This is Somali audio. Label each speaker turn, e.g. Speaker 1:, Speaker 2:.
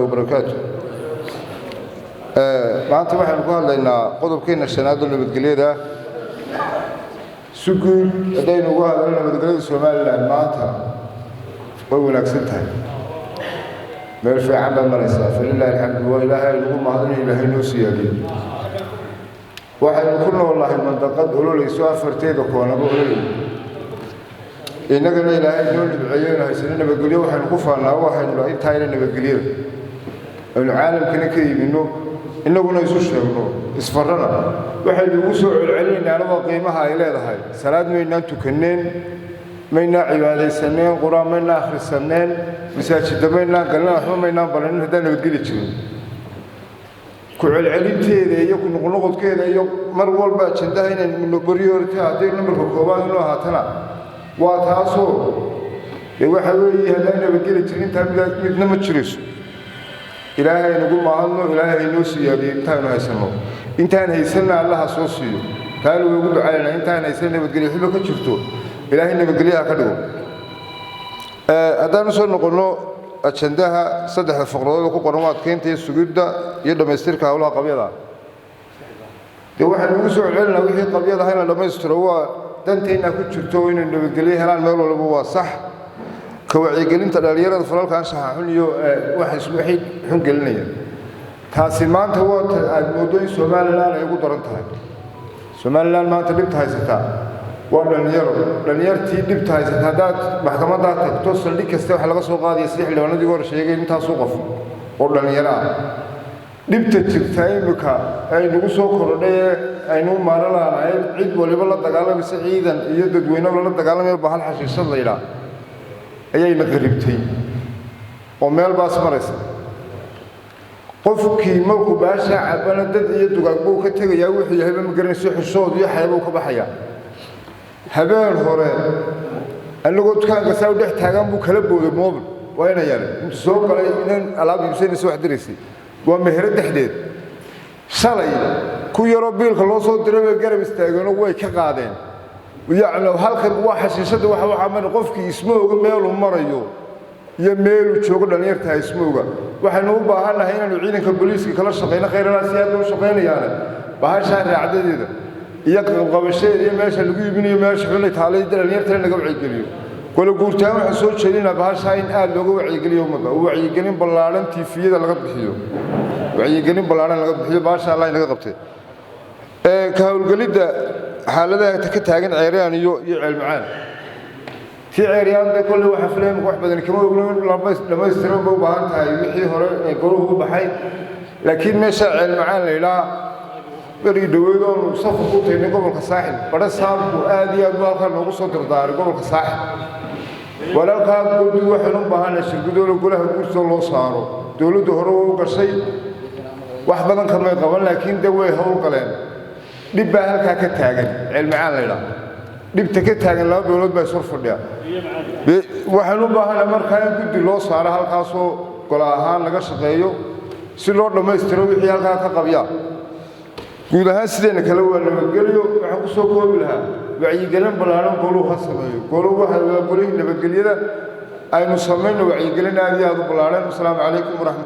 Speaker 1: وبركاته. maanta waxaan ku hadlaynaa qodobkeena shanaad oo nabadgelyada sukuul hadaynu uga hadlayno nabadgelyada Soomaaliland maanta way wanaagsan tahay meel fiican baa maraysaa falillahi alxamdu wa ilaahay lagu mahadinayo ilaahay noo siyaadiyo waxaynu ku noolahay mandaqad ololeyso afarteeda koonaba ololeyso innagana ilaahay noo dhibceeyo haysan nabadgelyo waxaynu ku faanaa waxaynu intaayna nabadgelyada العالم كنا كيمينو إنه قلنا يسوشنا إسفرنا واحد يوسع العلم على قيمها إلى هاي سلاد منا تكنين منا عبادة سنين قرآن منا آخر السنين مساجد منا قلنا إحنا منا برنا هذا نبتقول شيء كل العلم تيجي يكون نقول كذا يوم مرول باتشن ده هنا من بريور تاعتين نمر حكومة إنه هاتنا واتهاسو يوحوي هذا نبتقول شيء أنت بدنا متشريش إلهي نقول ما عنه إلهي نوسي يبي إنتهنا هيسمو إنتهنا هيسمنا الله صوصيو قالوا يقولوا علينا إنتهنا هيسمنا بتقولي حلو كشفتوا إلهي نبقوليها كده هذا نصير نقوله أشندها صدق الفقرات وقرنوات كنت السجود ده يدهم يسترك هؤلاء قبيلة ده واحد يوسع علينا وهي قبيلة هنا لما يستروها دنتينا كشفتوا إن نبقوليها لا المال ولا بوا صح كوعيقلين تداليرة فرالك عن صحاحونيو واحد وحيد حنقلنيا تاسمان هو الموضوع Somaliland يقول درنتها Somaliland ما تبيت هاي ستا ولنير تي بيت هاي ستا دات محكمة دات توصل لك استوى حلقة سوق هذه يصلح لو ندي ورا شيء أنت سوقف ولنير بيت تجتاي مكا أي نقصو كرنيه أي نو مارلا عيد ولا بلا تقالة بس عيدا يد دوينا ولا تقالة بحال حشيش الله يلا ayay maqribtay oo meel baas maraysa qofkii markuu baasha cabana dad iyo dugaagbo ka tagaya wixii yahay ma garanayso xishood iyo xayabo ka baxaya habeen hore anagoo dukaanka saaw dhex taagan buu kala booday moobil waa inay yar inta soo galay inaan alaab iibsanayso wax dirisay waa meher dhexdeed shalay ku yaro biilka loo soo diray garab istaagano way ka qaadeen ويعني halkan waa xashiishada waxa man qofkii ismooga meel uu marayo iyo meel uu joogo dhalinyarta ismooga waxaanu u baahanahay inaanu ciidanka booliiska kala shaqeyno khayraad siyaad u shaqeynayaan bahasha raacdadeeda iyo qabasheed iyo meesha lagu iibinayo meesha xulay taalay dhalinyarta laga wacyi kala guurtaan waxa soo jeedina bahasha in aad looga wacyi geliyo umada wacyi gelin ballaaran tiifiyada laga bixiyo wacyi gelin ballaaran laga bixiyo bahasha Allah inaga qabtay ka hawlgalida حالده كتاغن عيران iyo cilmacaan si ciiriyaan bay kulli waxa filayeen wax badan kama oglaan dhamaystiran buu baahan tahay wixii hore ee goruhu baxay laakiin meesha cilmacaan leeyahay bari dhaweedo saf ku taynay gobolka saaxil bada saabku aad iyo aad halka noogu soo dirdaaray gobolka saaxil walaalka guddi waxa loo baahan shirkadooda golaha guurso loo saaro dawladdu hore u gashay wax badan kama qaban laakiin de way hawl galeen dib baa halka ka taagan cilmacaan leeyahay dibta ka taagan laba dawlad baa soo fadhiya waxaan u baahanahay markaa in guddi loo saaro halkaas oo golaha ahaan laga shaqeeyo si loo dhameystiro wixii halka ka qabiya guud ahaan sideen kala nabadgelyo waxa ku soo koobi lahaa wacyi gelin ballaaran goluhu sameeyo goluhu waxa la golay nabadgelyada aynu sameeyno wacyi gelin aad iyo aad u ballaaran. Assalaamu calaykum wa rahmatullahi